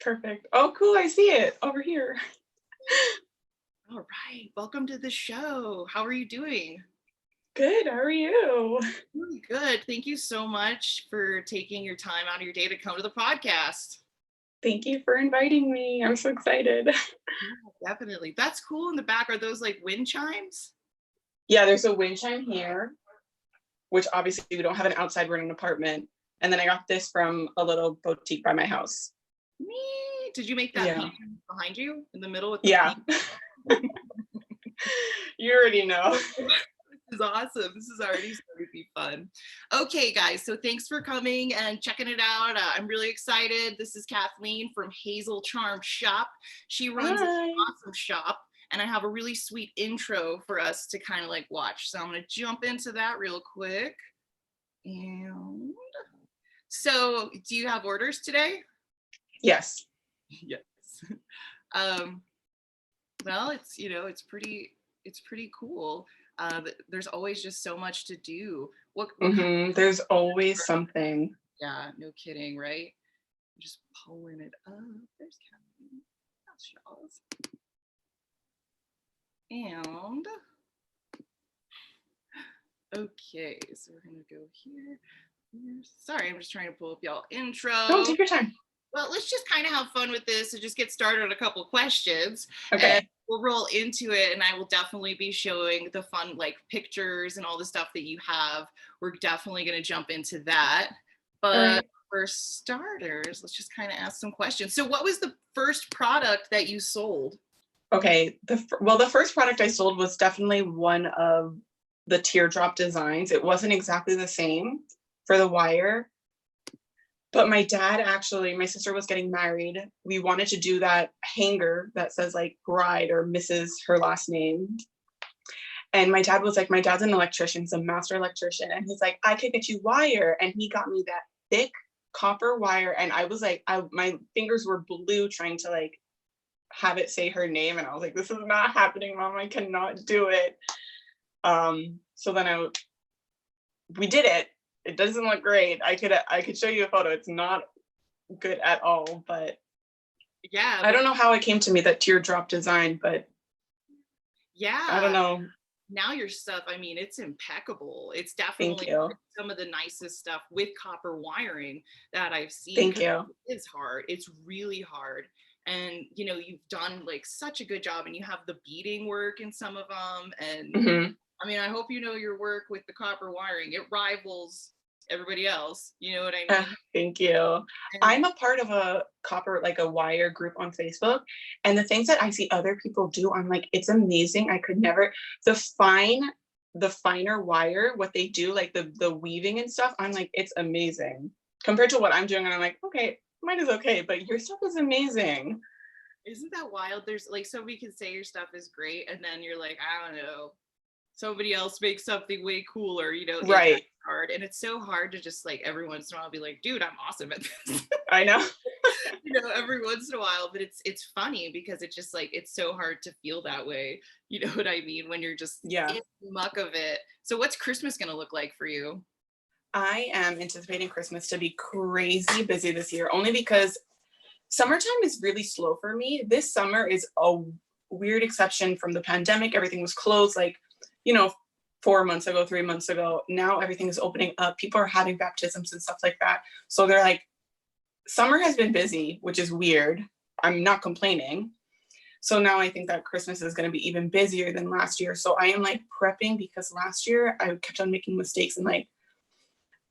Perfect. Oh, cool. I see it over here. All right. Welcome to the show. How are you doing? Good. How are you? Really good. Thank you so much for taking your time out of your day to come to the podcast. Thank you for inviting me. I'm so excited. Yeah, definitely. That's cool in the back. Are those like wind chimes? Yeah, there's a wind chime here, which obviously we don't have an outside, we're in an apartment. And then I got this from a little boutique by my house. Me. Did you make that Yeah. painting behind you in the middle with the Yeah. You already know. This is awesome. This is already starting to be fun. Okay, guys. So thanks for coming and checking it out. I'm really excited. This is Kathleen from Hazel Charm Shop. She runs an Hi. awesome shop, and I have a really sweet intro for us to kind of like watch. So I'm going to jump into that real quick. And so, do you have orders today? Yes. Yes. Um, well, it's pretty cool. There's always just so much to do. What There's always something. Yeah, no kidding, right? I'm just pulling it up. There's Kathleen. That's Shaw's. And okay, so we're gonna go here. Sorry, I'm just trying to pull up y'all intro. No, take your time. Well, let's just kind of have fun with this and just get started on a couple questions. Okay. And we'll roll into it, and I will definitely be showing the fun like pictures and all the stuff that you have. We're definitely going to jump into that. But for starters, let's just kind of ask some questions. So what was the first product that you sold? Okay. The first product I sold was definitely one of the teardrop designs. It wasn't exactly the same for the wire. But my sister was getting married. We wanted to do that hanger that says like bride or Mrs. her last name. And my dad was like, my dad's an electrician, he's a master electrician. And he's like, I could get you wire. And he got me that thick copper wire. And I was like, my fingers were blue trying to like have it say her name. And I was like, this is not happening, Mom. I cannot do it. So then we did it. It doesn't look great. I could show you a photo. It's not good at all, but yeah, I don't know how it came to me, that teardrop design, but yeah, I don't know. Now your stuff, I mean, it's impeccable. It's definitely some of the nicest stuff with copper wiring that I've seen. Thank you. It's hard. It's really hard. And you've done like such a good job, and you have the beading work in some of them. And I mean, I hope you know your work with the copper wiring. It rivals everybody else. You know what I mean? Thank you. I'm a part of a wire group on Facebook. And the things that I see other people do, I'm like, it's amazing. I could never, the finer wire, what they do, like the weaving and stuff, I'm like, it's amazing. Compared to what I'm doing, and I'm like, okay, mine is okay, but your stuff is amazing. Isn't that wild? There's like, somebody can say your stuff is great, and then you're like, I don't know, somebody else makes something way cooler, Right. Hard. And it's so hard to just like every once in a while be like, dude, I'm awesome at this. I know. Every once in a while, but it's funny because it's just like, it's so hard to feel that way. You know what I mean? When you're just in the muck of it. So what's Christmas going to look like for you? I am anticipating Christmas to be crazy busy this year, only because summertime is really slow for me. This summer is a weird exception from the pandemic. Everything was closed, 4 months ago, 3 months ago. Now everything is opening up. People are having baptisms and stuff like that. So they're like, summer has been busy, which is weird. I'm not complaining. So now I think that Christmas is going to be even busier than last year. So I am like prepping, because last year I kept on making mistakes, and like,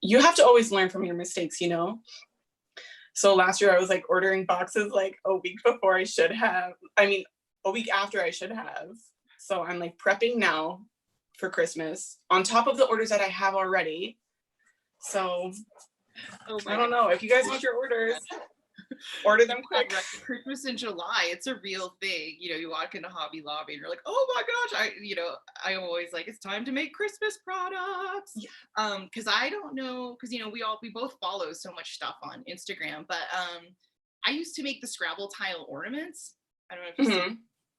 you have to always learn from your mistakes, So last year I was like ordering boxes like a week before I should have. I mean, a week after I should have. So I'm like prepping now for Christmas on top of the orders that I have already. So I don't know, if you guys want your orders, order them quick. Christmas in July, it's a real thing. You walk into Hobby Lobby and you're like, oh my gosh, I'm always like, it's time to make Christmas products. Because I don't know, because we both follow so much stuff on Instagram, but I used to make the Scrabble tile ornaments. I don't know if you see,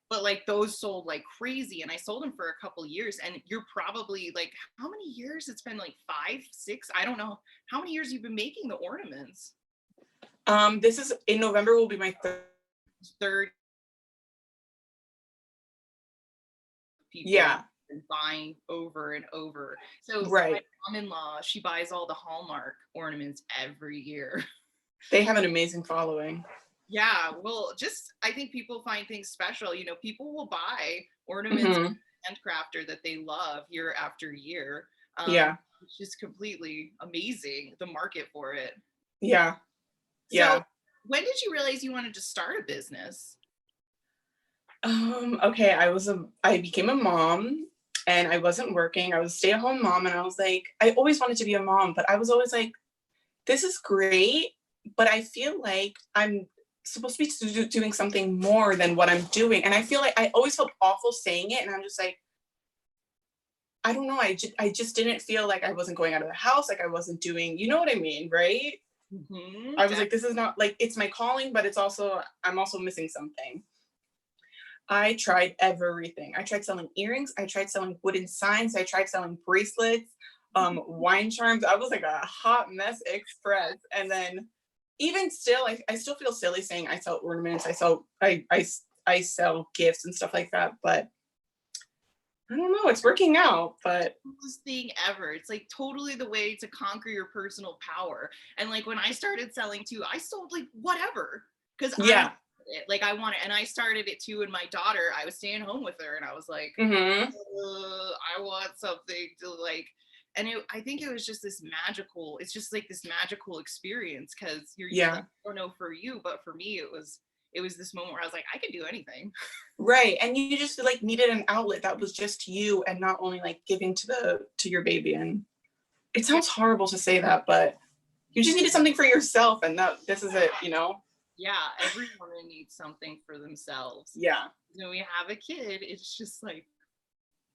but like those sold like crazy, and I sold them for a couple years. And you're probably like, how many years? It's been like 5, 6, I don't know how many years you've been making the ornaments. This is in November will be my third people yeah. buying over and over. So Right. my mom-in-law, she buys all the Hallmark ornaments every year. They have an amazing following. Yeah, well, just I think people find things special. You know, people will buy ornaments Mm-hmm. handcrafter that they love year after year. Yeah. It's just completely amazing, the market for it. Yeah. So Yeah. when did you realize you wanted to start a business? Okay, I became a mom and I wasn't working. I was a stay-at-home mom and I was like, I always wanted to be a mom, but I was always like, this is great, but I feel like I'm supposed to be doing something more than what I'm doing. And I feel like I always felt awful saying it. And I'm just like, I don't know. I just didn't feel like I wasn't going out of the house. Like I wasn't doing, you know what I mean? Right. Mm-hmm. I was like, this is not like, it's my calling, but I'm also missing something. I tried everything. I tried selling earrings. I tried selling wooden signs. I tried selling bracelets, wine charms. I was like a hot mess express. And then even still, I still feel silly saying I sell ornaments. I sell gifts and stuff like that. But I don't know. It's working out. But Coolest thing ever. It's like totally the way to conquer your personal power. And like when I started selling too, I sold like whatever because yeah. like I wanted, and I started it too. And my daughter, I was staying home with her, and I was like, Mm-hmm. I want something to like. And I think it was just this magical. It's just like this magical experience because Yeah. like, I don't know for you, but for me, it was this moment where I was like, I can do anything. Right. And you just like needed an outlet that was just you and not only like giving to your baby. And it sounds horrible to say that, but you just needed something for yourself. And this is it, you know? Yeah, every woman needs something for themselves. Yeah. When we have a kid, it's just like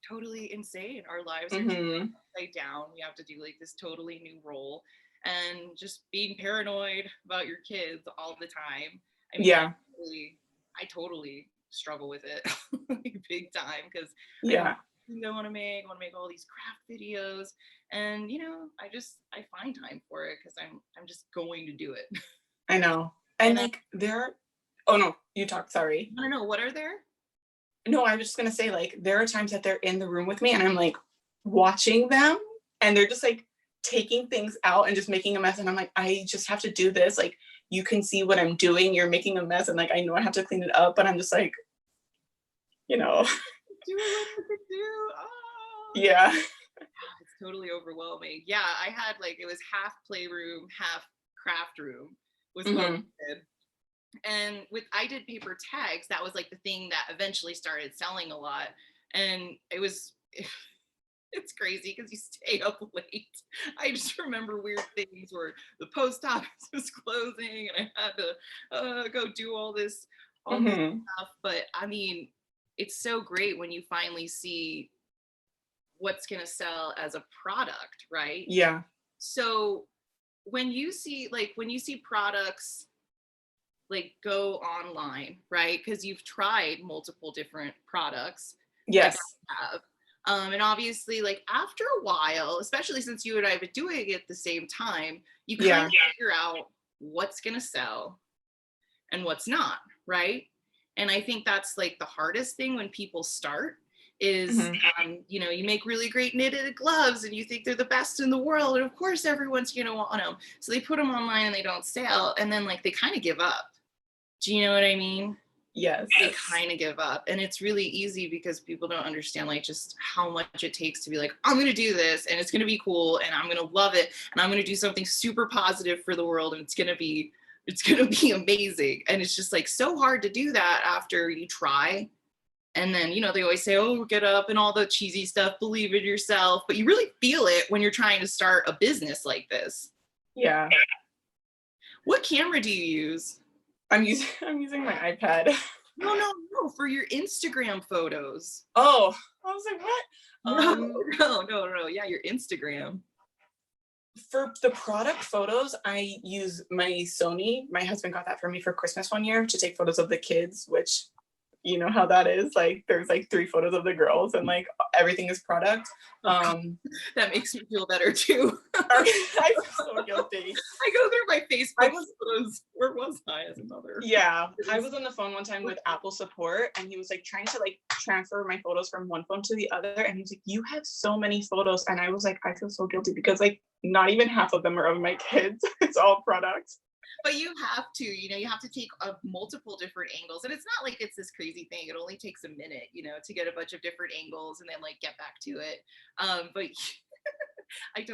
totally insane. Our lives are Mm-hmm. upside down. We have to do like this totally new role and just being paranoid about your kids all the time. I mean, Yeah. I totally struggle with it like big time because Yeah. I want to make all these craft videos, and you know, I find time for it because I'm just going to do it. I know. And And like oh no, you talk, sorry. I don't know, what are there? No, I was just gonna say like there are times that they're in the room with me and I'm like watching them and they're just like taking things out and just making a mess. And I'm like, I just have to do this. Like you can see what I'm doing. You're making a mess and like I know I have to clean it up, but I'm just like, you know. Do what I could do. Oh. Yeah. It's totally overwhelming. Yeah, I had like it was half playroom, half craft room was what we did. And I did paper tags. That was like the thing that eventually started selling a lot. And it's crazy because you stay up late. I just remember weird things where the post office was closing and I had to go do all this stuff. But I mean, it's so great when you finally see what's going to sell as a product, right? Yeah. So when you see products like go online, right? Because you've tried multiple different products. Yes. Like I have. And obviously, like after a while, especially since you and I have been doing it at the same time, you kind of figure out what's going to sell and what's not, right? And I think that's like the hardest thing when people start is, you know, you make really great knitted gloves and you think they're the best in the world. And of course, everyone's going to want them. So they put them online and they don't sell. And then like they kind of give up. Do you know what I mean? Yes. They kind of give up. And it's really easy because people don't understand like just how much it takes to be like, I'm going to do this and it's going to be cool and I'm going to love it and I'm going to do something super positive for the world and it's going to be amazing. And it's just like so hard to do that after you try. And then, you know, they always say, oh, get up and all the cheesy stuff, believe in yourself. But you really feel it when you're trying to start a business like this. Yeah. What camera do you use? I'm using my iPad. No, for your Instagram photos. Oh, I was like, what? No. Yeah, your Instagram. For the product photos, I use my Sony. My husband got that for me for Christmas one year to take photos of the kids, which, you know how that is. Like there's like 3 photos of the girls and like everything is product. That makes me feel better too. I feel so guilty. I go through my Facebook photos. Where was I as a mother? Yeah, I was on the phone one time with Apple support, and he was like trying to like transfer my photos from one phone to the other, and he's like, "You have so many photos," and I was like, I feel so guilty because like not even half of them are of my kids. It's all products. But you have to, you have to take multiple different angles, and it's not like it's this crazy thing. It only takes a minute, to get a bunch of different angles and then like get back to it. But I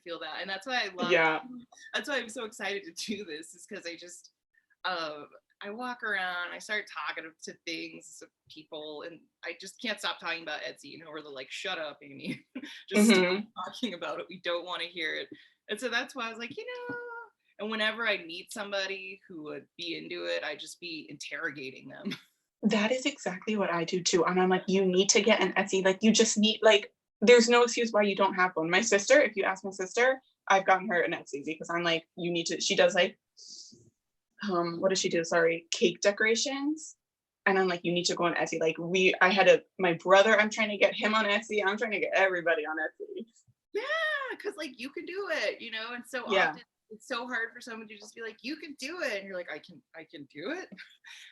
feel that, and that's why I love. Yeah. That's why I'm so excited to do this, is because I walk around, I start talking to things, people, and I just can't stop talking about Etsy. Where they're like, "Shut up, Amy! Just stop talking about it. We don't want to hear it." And so that's why I was like, And whenever I meet somebody who would be into it, I just be interrogating them. That is exactly what I do too. And I'm like, you need to get an Etsy. Like you just need like, there's no excuse why you don't have one. My sister, if you ask my sister, I've gotten her an Etsy because I'm like, you need to, she does like, what does she do? Sorry, cake decorations. And I'm like, you need to go on Etsy. Like my brother, I'm trying to get him on Etsy. I'm trying to get everybody on Etsy. Yeah, because like you can do it, and so often it's so hard for someone to just be like, you can do it, and you're like, I can do it.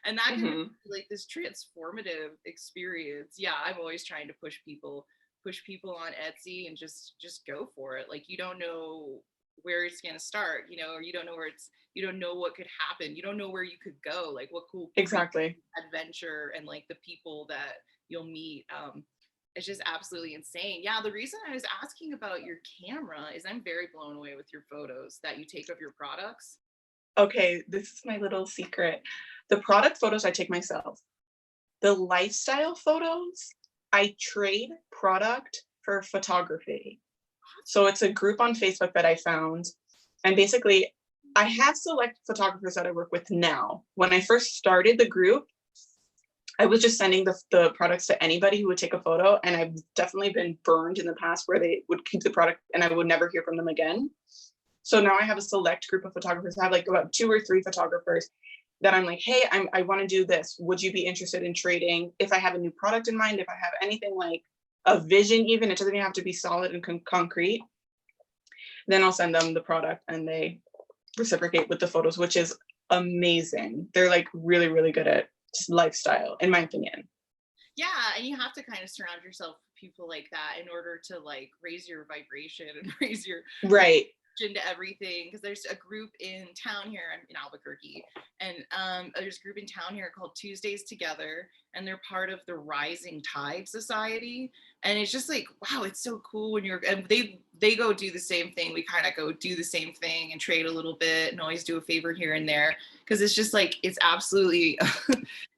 And that can be like this transformative experience. Yeah, I'm always trying to push people on Etsy and just go for it. Like you don't know where it's going to start, or you don't know you don't know what could happen, you don't know where you could go, like what cool exactly adventure and like the people that you'll meet. It's just absolutely insane. Yeah, the reason I was asking about your camera is I'm very blown away with your photos that you take of your products. Okay, this is my little secret. The product photos I take myself. The lifestyle photos, I trade product for photography. So it's a group on Facebook that I found. And basically, I have select photographers that I work with now. When I first started the group, I was just sending the products to anybody who would take a photo. And I've definitely been burned in the past where they would keep the product and I would never hear from them again. So now I have a select group of photographers. I have like about 2 or 3 photographers that I'm like, hey, I want to do this. Would you be interested in trading? If I have a new product in mind, if I have anything like a vision, even, it doesn't even have to be solid and concrete, then I'll send them the product and they reciprocate with the photos, which is amazing. They're like really, really good at lifestyle, in my opinion. Yeah, and you have to kind of surround yourself with people like that in order to like raise your vibration and raise your right into everything. Because there's a group in town here, I'm in Albuquerque, and there's a group in town here called Tuesdays Together, and they're part of the Rising Tide Society. And it's just like, wow, it's so cool when and they go do the same thing. We kind of go do the same thing and trade a little bit and always do a favor here and there, because it's just like, it's absolutely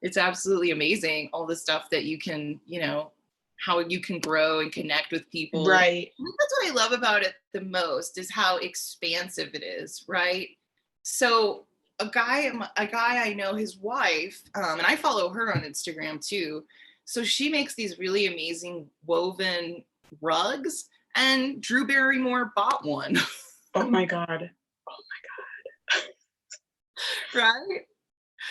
it's absolutely amazing, all the stuff that you can, how you can grow and connect with people. Right. That's what I love about it the most, is how expansive it is, right? So a guy I know, his wife, and I follow her on Instagram too. So she makes these really amazing woven rugs, and Drew Barrymore bought one. Oh my God. Right?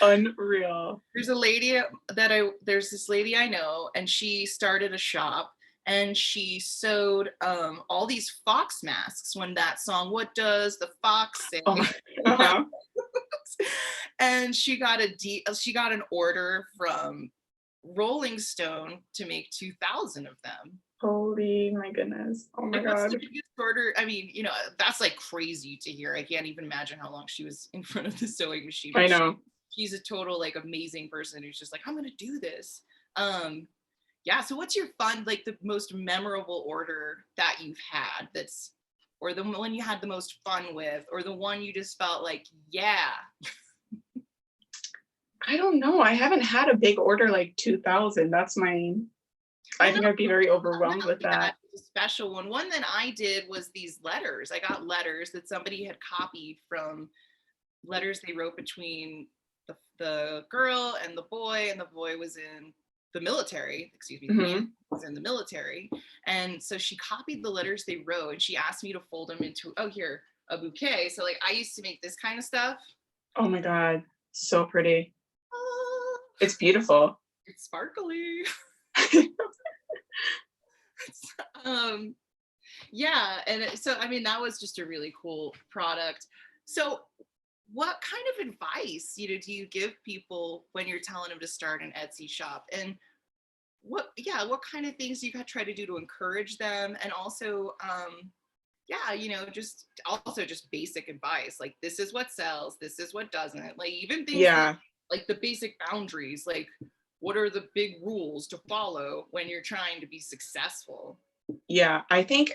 Unreal. There's this lady I know, and she started a shop, and she sewed all these fox masks when that song, What Does the Fox Say? Uh-huh. And she got an order from Rolling Stone to make 2,000 of them. Holy my goodness. Oh my God. The biggest order, I mean, that's like crazy to hear. I can't even imagine how long she was in front of the sewing machine. I know. She's a total like amazing person who's just like, I'm gonna do this. Yeah, so what's your like the most memorable order that you've had, or the one you had the most fun with, or the one you just felt like, yeah? I don't know. I haven't had a big order like 2,000. I think I'd be very overwhelmed with that. A special one that I did was these letters. I got letters that somebody had copied from letters they wrote between the girl and the boy was in the military, the man was in the military. And so she copied the letters they wrote, and she asked me to fold them into, a bouquet. So like, I used to make this kind of stuff. Oh my God, so pretty. It's beautiful. It's sparkly. um yeah, and so I mean that was just a really cool product. So what kind of advice, do you give people when you're telling them to start an Etsy shop? And what kind of things do you try to do to encourage them? And also, just also just basic advice, like this is what sells, this is what doesn't, like even things Yeah. like the basic boundaries, like what are the big rules to follow when you're trying to be successful? Yeah. I think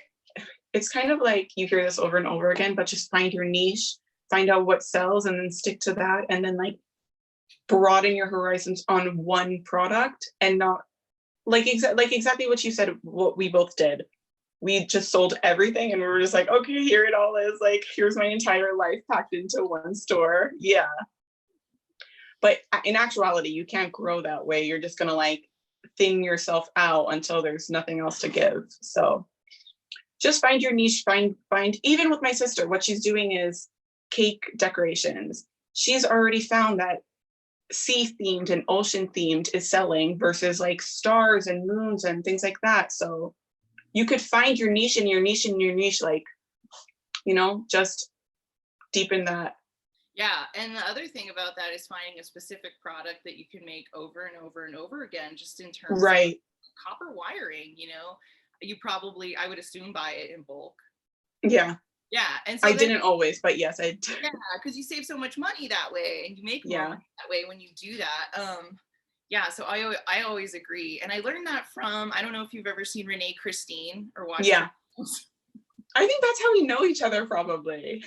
it's kind of like you hear this over and over again, but just find your niche, find out what sells and then stick to that. And then like broaden your horizons on one product and not like exactly what you said, what we both did. We just sold everything and we were just like, okay, here it all is. Like, here's my entire life packed into one store. Yeah. But in actuality, you can't grow that way. You're just going to like thin yourself out until there's nothing else to give. So just find your niche, find, even with my sister, what she's doing is cake decorations. She's already found that sea themed and ocean themed is selling versus like stars and moons and things like that. So you could find your niche and your niche and your niche, like, just deepen that. Yeah, and the other thing about that is finding a specific product that you can make over and over and over again, just in terms of Right. copper wiring, you probably, I would assume, buy it in bulk. Yeah. Yeah, and so I didn't always, but yes, I did. yeah, because you save so much money that way, and you make more Yeah. money that way when you do that. Yeah, so I always agree, and I learned that from, I don't know if you've ever seen Renee Christine or watched Yeah. her. I think that's how we know each other, probably.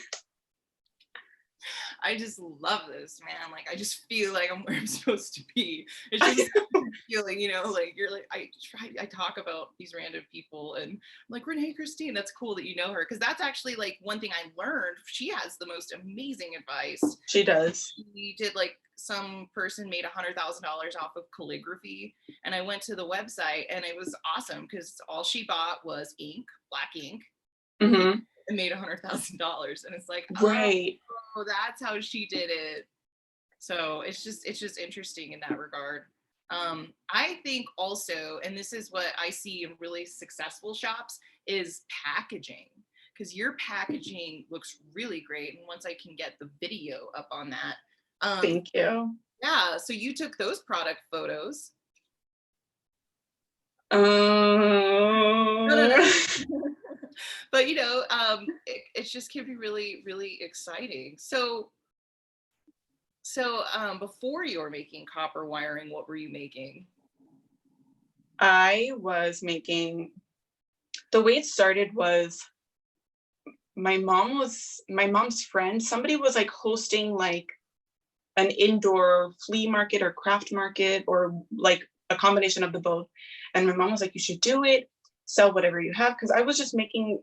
I just love this, man. Like, I just feel like I'm where I'm supposed to be. It's just feeling, like you're like, I talk about these random people and I'm like, Renee Christine, that's cool that you know her. Cause that's actually like one thing I learned. She has the most amazing advice. She does. She did like some person made $100,000 off of calligraphy. And I went to the website and it was awesome because all she bought was ink, black ink. Mm-hmm. And made $100,000. And it's like, Right. oh, that's how she did it. So it's just interesting in that regard. I think also, and this is what I see in really successful shops, is packaging, because your packaging looks really great. And once I can get the video up on that. Thank you. Yeah. So you took those product photos. But it just can be really, really exciting. So before you were making copper wiring, what were you making? I was making, the way it started was my mom's friend, somebody was like hosting like an indoor flea market or craft market or like a combination of the both. And my mom was like, you should do it, sell whatever you have. Cause I was just making,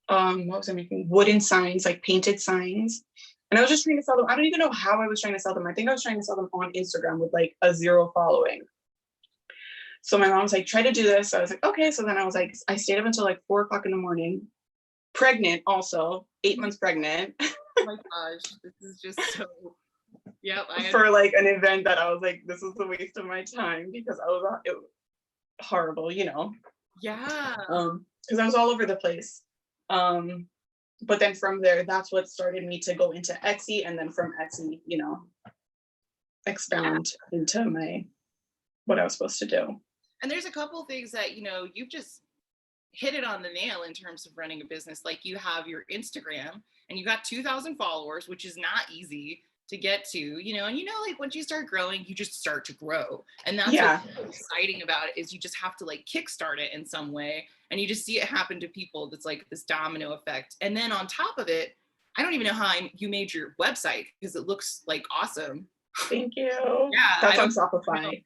what was I making? Wooden signs, like painted signs. And I was just trying to sell them. I don't even know how I was trying to sell them. I think I was trying to sell them on Instagram with like a 0 following. So my mom's like, try to do this. So I was like, okay. So then I was like, I stayed up until like 4 o'clock in the morning, pregnant also, 8 months pregnant. Oh my gosh, this is just so, yep. For like an event that I was like, this is a waste of my time because it was horrible, Yeah. Because I was all over the place. But then from there, that's what started me to go into Etsy, and then from Etsy, expand into what I was supposed to do. And there's a couple of things that, you've just hit it on the nail in terms of running a business. Like you have your Instagram and you got 2,000 followers, which is not easy to get to, and like once you start growing, you just start to grow. And that's what's exciting about it, is you just have to like kickstart it in some way. And you just see it happen to people. That's like this domino effect. And then on top of it, I don't even know how you made your website, because it looks like awesome. Thank you. Yeah. That's on Shopify.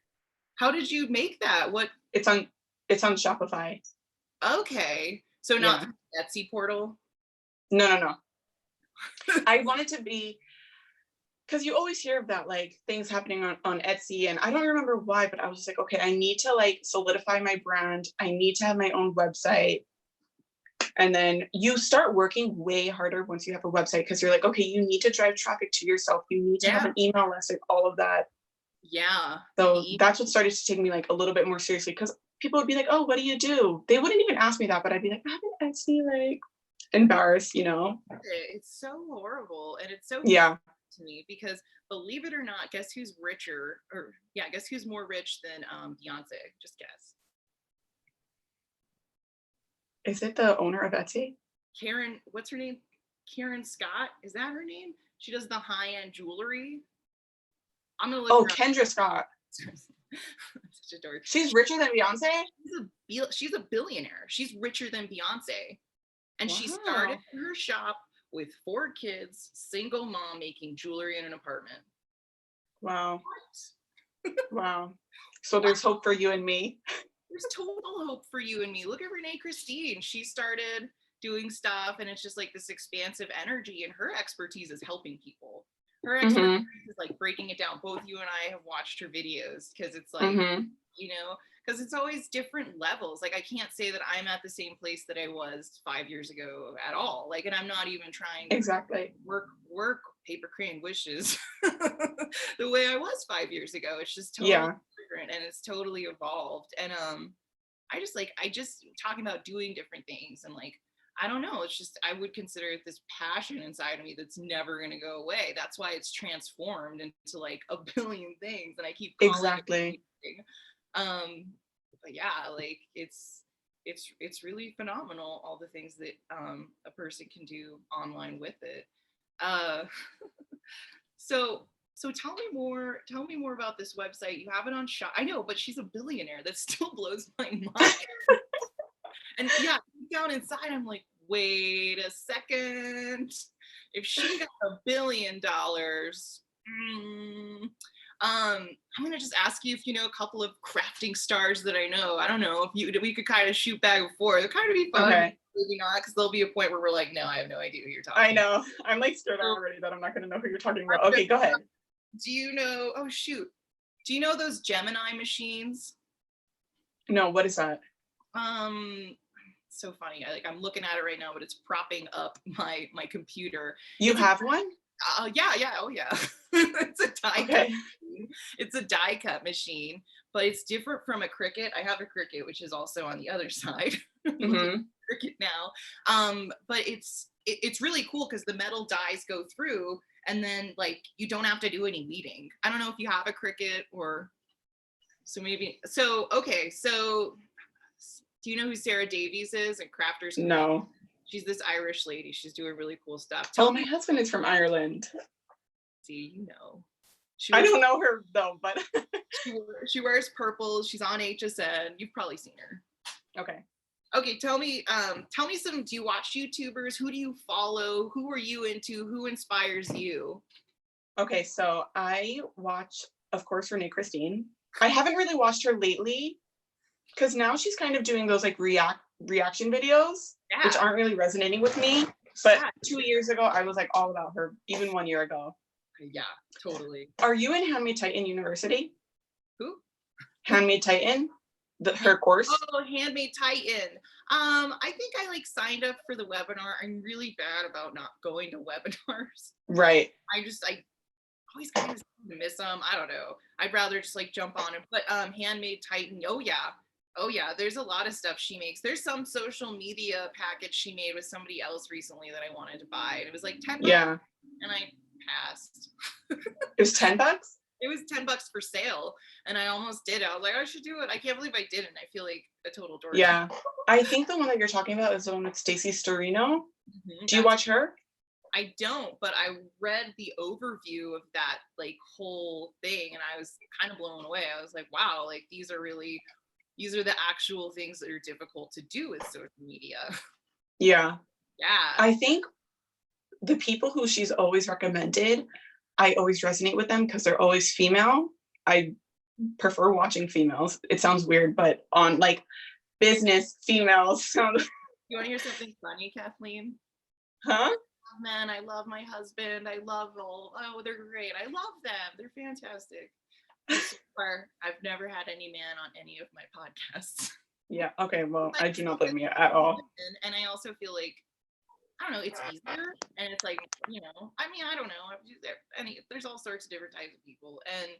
How did you make that? It's on Shopify. Okay. So not Etsy portal? No. I wanted to be, because you always hear about like things happening on Etsy, and I don't remember why, but I was just like, okay, I need to like solidify my brand. I need to have my own website. And then you start working way harder once you have a website, because you're like, okay, you need to drive traffic to yourself. You need to have an email list, like all of that. Yeah. So that's what started to take me like a little bit more seriously, because people would be like, oh, what do you do? They wouldn't even ask me that, but I'd be like, I have an Etsy, like embarrassed, you know? It's so horrible, and it's so Yeah. to me because believe it or not, guess who's richer, or yeah, guess who's more rich than Beyonce? Just guess. Is it the owner of Etsy? Karen, what's her name? Karen Scott, is that her name? She does the high-end jewelry. I'm gonna look Oh, her up. Kendra Scott. Such a dork. She's richer than Beyonce? She's a billionaire. She's richer than Beyonce. And she started Wow. her shop with 4 kids, single mom making jewelry in an apartment. Wow. Wow. So there's hope for you and me. There's total hope for you and me. Look at Renee Christine. She started doing stuff, and it's just like this expansive energy, and her expertise is helping people. Her expertise is like breaking it down. Both you and I have watched her videos, because it's like, you know, because it's always different levels. Like I can't say that I'm at the same place that I was 5 years ago at all. Like, and I'm not even trying to Exactly. work paper crane wishes the way I was 5 years ago. It's just totally different, and it's totally evolved. And I just talking about doing different things, and like, I don't know, it's just, I would consider it this passion inside of me that's never going to go away. That's why it's transformed into like a billion things, and I keep calling it anything. But yeah, like it's really phenomenal, all the things that a person can do online with it. uh so tell me more about this website. You have it on shop, I know, but she's a billionaire. That still blows my mind. And yeah, down inside I'm like, wait a second, if she got $1 billion, I'm gonna just ask you if you know a couple of crafting stars that I know. I don't know if we could kind of shoot back and forth. It'd kind of be fun. Okay. Moving on, because there'll be a point where we're like, no, I have no idea who you're talking. I know. I'm like scared already that I'm not gonna know who you're talking about. Okay, go ahead. Do you know? Oh shoot. Do you know those Gemini machines? No. What is that? So funny. I'm looking at it right now, but it's propping up my computer. You have one? Yeah. Oh yeah. It's a die cut machine. It's a die cut machine, but it's different from a Cricut. I have a Cricut, which is also on the other side. Cricut now. But it's really cool because the metal dies go through, and then like you don't have to do any weeding. I don't know if you have a Cricut, or okay, so do you know who Sarah Davies is at Crafters? No. She's this Irish lady. She's doing really cool stuff. My husband is from Ireland. See, you know. I don't know her though, but she wears purple. She's on HSN. You've probably seen her. Okay, tell me some, do you watch YouTubers? Who do you follow? Who are you into? Who inspires you? Okay, so I watch, of course, Renee Christine. I haven't really watched her lately, because now she's kind of doing those like reaction videos, which aren't really resonating with me. But 2 years ago, I was like all about her, even 1 year ago. Yeah, totally. Are you in Handmade Titan University? Who? Handmade Titan, her course. Oh, Handmade Titan. I think I like signed up for the webinar. I'm really bad about not going to webinars. Right. I always kind of miss them. I don't know. I'd rather just like jump on it. But Handmade Titan. Oh yeah. There's a lot of stuff she makes. There's some social media package she made with somebody else recently that I wanted to buy. And it was like $10. Yeah. And I passed. It was $10? It was $10 for sale, and I almost did it. I was like, I should do it. I can't believe I didn't. I feel like a total dork. Yeah. I think the one that you're talking about is the one with Stacey Storino. Do you watch her? I don't, but I read the overview of that like whole thing, and I was kind of blown away. I was like, wow, like these are the actual things that are difficult to do with social media. Yeah. Yeah. I think the people who she's always recommended, I always resonate with them because they're always female. I prefer watching females. It sounds weird, but on like business females. You want to hear something funny, Kathleen? Huh? Oh, man, I love my husband. I love they're great. I love them. They're fantastic. I've never had any man on any of my podcasts. Yeah. Okay. Well, I do not blame you at all. And I also feel like, I don't know, it's easier, and it's like, you know, I mean, I don't know. There's all sorts of different types of people, and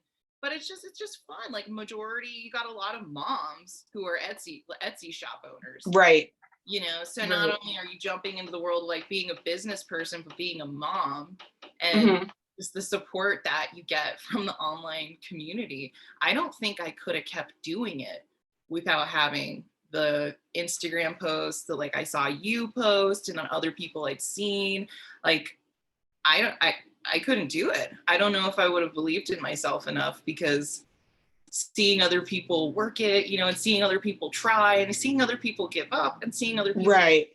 but it's just fun. Like majority, you got a lot of moms who are Etsy shop owners. Right. You know, so Right. not only are you jumping into the world like being a business person, but being a mom and just the support that you get from the online community. I don't think I could have kept doing it without having the Instagram posts that like I saw you post and on other people I'd seen. Like I couldn't do it. I don't know if I would have believed in myself enough, because seeing other people work it, you know, and seeing other people try and seeing other people give up and seeing other people. Right.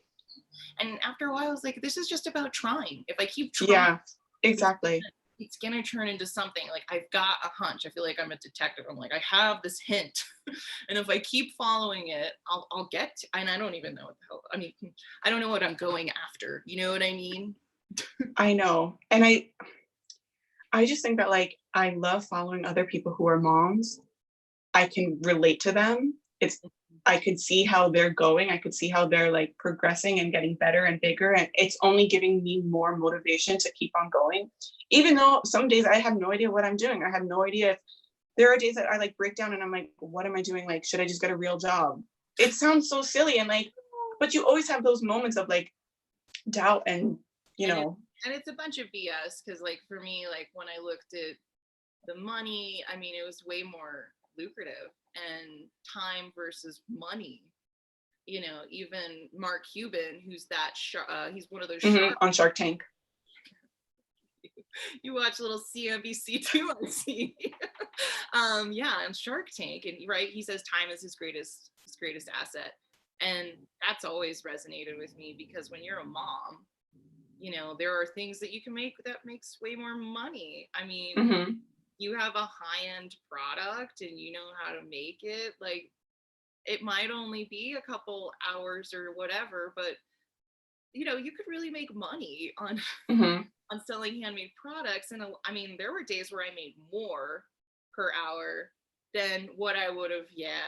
And after a while, I was like, this is just about trying. If I keep trying, yeah, exactly. It's gonna turn into something. Like I've got a hunch. I feel like I'm a detective. I'm like, I have this hint, and if I keep following it, I'll get to, and I don't even know what the hell. I mean, I don't know what I'm going after. You know what I mean? I know. And I just think that like I love following other people who are moms. I can relate to them. I could see how they're going. I could see how they're like progressing and getting better and bigger. And it's only giving me more motivation to keep on going. Even though some days I have no idea what I'm doing. I have no idea if there are days that I like break down and I'm like, what am I doing? Like, should I just get a real job? It sounds so silly. And like, but you always have those moments of like doubt and, you know. And it's a bunch of BS, because like for me, like when I looked at the money, I mean, it was way more lucrative, and time versus money. You know, even Mark Cuban, who's that he's one of those sharks on Shark Tank. You watch little CNBC too, I see. Yeah, on Shark Tank, and right, he says time is his greatest asset, and that's always resonated with me, because when you're a mom, you know, there are things that you can make that makes way more money. I mean, you have a high-end product and you know how to make it. Like, it might only be a couple hours or whatever, but you know, you could really make money on on selling handmade products. And I mean, there were days where I made more per hour than what I would have. Yeah.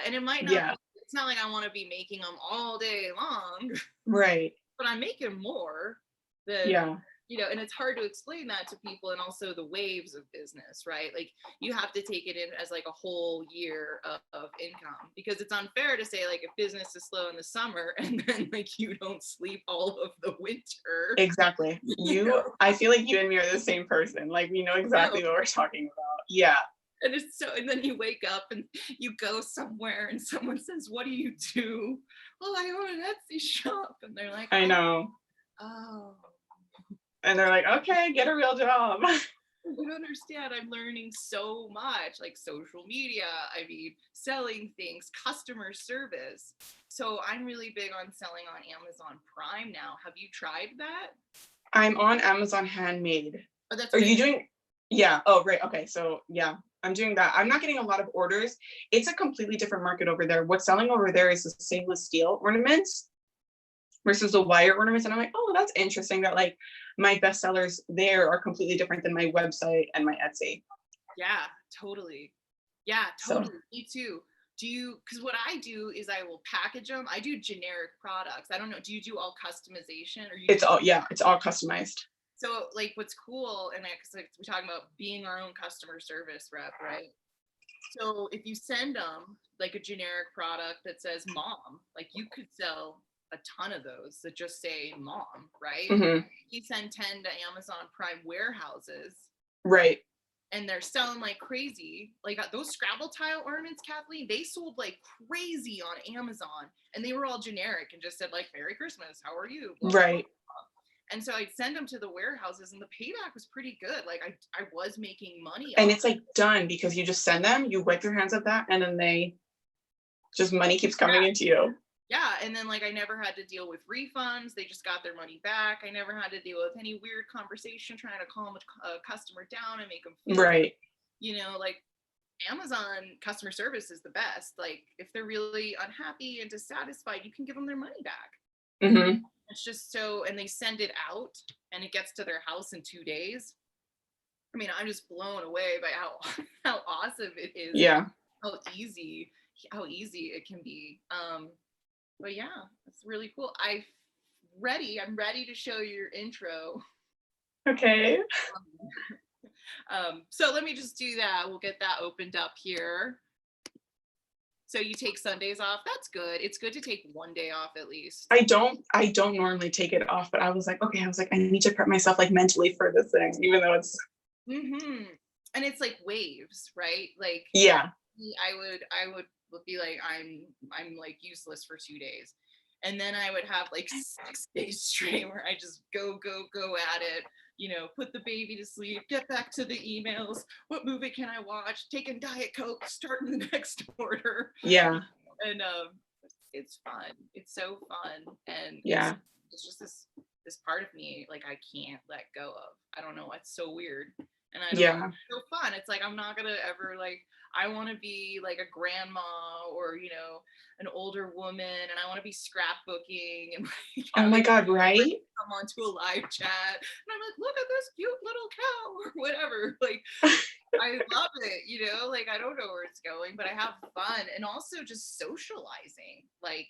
And it might not, it's not like I want to be making them all day long. Right. But I'm making more than, you know, and it's hard to explain that to people. And also the waves of business, right? Like you have to take it in as like a whole year of income, because it's unfair to say like if business is slow in the summer and then like you don't sleep all of the winter. Exactly. I feel like you and me are the same person. Like we know exactly what we're talking about. Yeah. And it's so, and then you wake up and you go somewhere and someone says, what do you do? Well, I own an Etsy shop. And they're like, I know. Oh. And they're like, okay, get a real job. You don't understand. I'm learning so much, like social media, I mean, selling things, customer service. So I'm really big on selling on Amazon Prime now. Have you tried that? I'm on Amazon Handmade. Oh, that's Are you doing? Yeah. Oh, right. Okay. So yeah, I'm doing that. I'm not getting a lot of orders. It's a completely different market over there. What's selling over there is the stainless steel ornaments versus the wire ornaments. And I'm like, oh, that's interesting that like my bestsellers there are completely different than my website and my Etsy. Yeah, totally. Yeah, totally. So, me too. Because what I do is I will package them. I do generic products. I don't know. Do you do all customization, or it's all customized. So like what's cool, and because like, we're talking about being our own customer service rep, right? So if you send them like a generic product that says mom, like you could sell a ton of those that just say mom, right? You send 10 to Amazon Prime warehouses. Right. And they're selling like crazy. Like those Scrabble tile ornaments, Kathleen, they sold like crazy on Amazon. And they were all generic and just said like, Merry Christmas, how are you? Blah, right. Blah, blah. And so I'd send them to the warehouses and the payback was pretty good. Like I was making money. And it's like done because you just send them, you wipe your hands of that, and then money keeps coming into you. Yeah, and then like I never had to deal with refunds. They just got their money back. I never had to deal with any weird conversation trying to calm a customer down and make them feel right. You know, like Amazon customer service is the best. Like if they're really unhappy and dissatisfied, you can give them their money back. It's just so, and they send it out and it gets to their house in 2 days. I mean, I'm just blown away by how awesome it is. Yeah. How easy it can be. But yeah, it's really cool. I'm ready to show your intro. Okay. So let me just do that. We'll get that opened up here. So you take Sundays off. That's good. It's good to take one day off at least. I don't normally take it off, but I was like, okay, I need to prep myself like mentally for this thing, even though it's and it's like waves, right? Like yeah. I would be like, I'm like useless for 2 days. And then I would have like 6 days straight where I just go at it, you know, put the baby to sleep, get back to the emails, what movie can I watch, taking Diet Coke, starting the next order. Yeah. And it's fun. It's so fun. And yeah, it's just this part of me like I can't let go of. I don't know, it's so weird. And I don't know, it's so fun. It's like I'm not gonna ever like, I want to be like a grandma or, you know, an older woman, and I want to be scrapbooking and like, oh my god, right? Come onto a live chat and I'm like, look at this cute little cow or whatever. Like I love it, you know, like I don't know where it's going, but I have fun. And also just socializing. Like,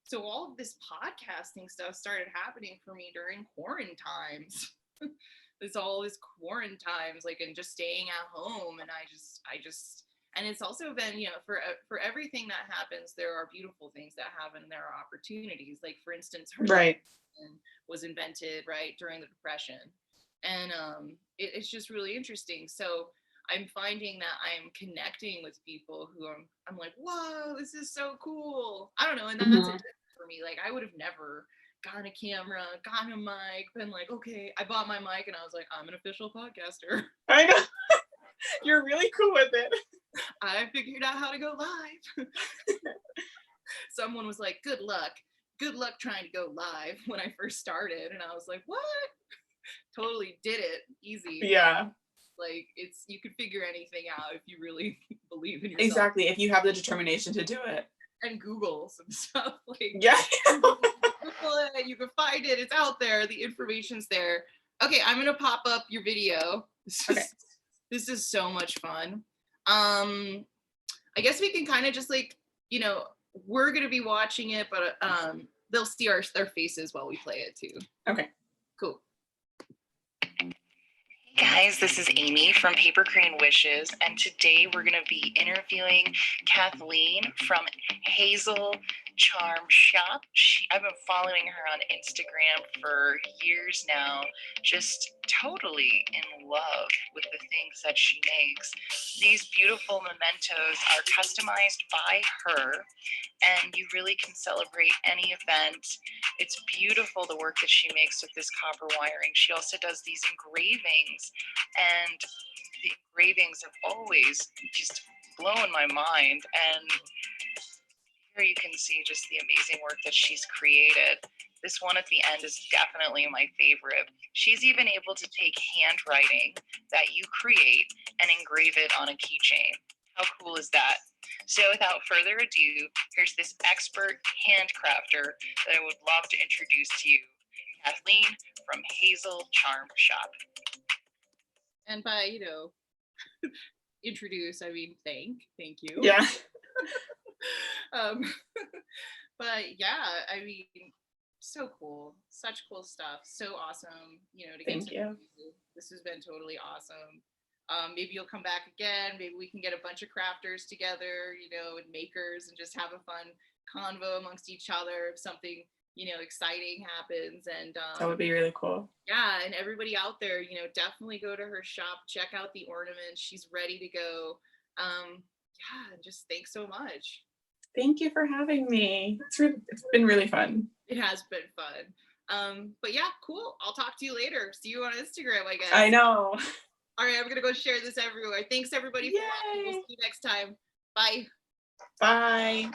so all of this podcasting stuff started happening for me during quarantine times. It's all this quarantine times, like, and just staying at home. And I just, and it's also been, you know, for everything that happens, there are beautiful things that happen. There are opportunities. Like, for instance, right, was invented right during the Depression, and it's just really interesting. So I'm finding that I'm connecting with people who I'm like, whoa, this is so cool. I don't know, and that's it for me. Like, I would have never gotten a camera, gotten a mic, been like, okay, I bought my mic, and I was like, I'm an official podcaster. I know. You're really cool with it. I figured out how to go live. Someone was like, good luck trying to go live when I first started. And I was like, what? Totally did it. Easy. Yeah. Like, it's, you could figure anything out if you really believe in yourself. Exactly. If you have the determination to do it. And Google some stuff. Like, yeah. You can find it. It's out there. The information's there. Okay, I'm gonna pop up your video. This is so much fun. I guess we can kind of just like, you know, we're gonna be watching it, but they'll see their faces while we play it too. Okay. Cool. Hey guys, this is Amy from Paper Crane Wishes, and today we're going to be interviewing Kathleen from Hazel Charm Shop. I've been following her on Instagram for years now, just totally in love with the things that she makes. These beautiful mementos are customized by her, and you really can celebrate any event. It's beautiful, the work that she makes with this copper wiring. She also does these engravings, and the engravings have always just blown my mind. And here you can see just the amazing work that she's created. This one at the end is definitely my favorite. She's even able to take handwriting that you create and engrave it on a keychain. How cool is that? So without further ado, here's this expert handcrafter that I would love to introduce to you, Kathleen from Hazel Charm Shop. And by, you know, introduce, I mean thank you. Yeah. But yeah, I mean, so cool, such cool stuff, so awesome, you know, to get Thank you. This has been totally awesome. Maybe you'll come back again. Maybe we can get a bunch of crafters together, you know, and makers, and just have a fun convo amongst each other if something, you know, exciting happens. And that would be really cool. Yeah, and everybody out there, you know, definitely go to her shop, check out the ornaments. She's ready to go. Yeah, just thanks so much. Thank you for having me. It's been really fun. It has been fun. But yeah, cool. I'll talk to you later. See you on Instagram, I guess. I know. All right, I'm gonna go share this everywhere. Thanks everybody for watching. We'll see you next time. Bye. Bye.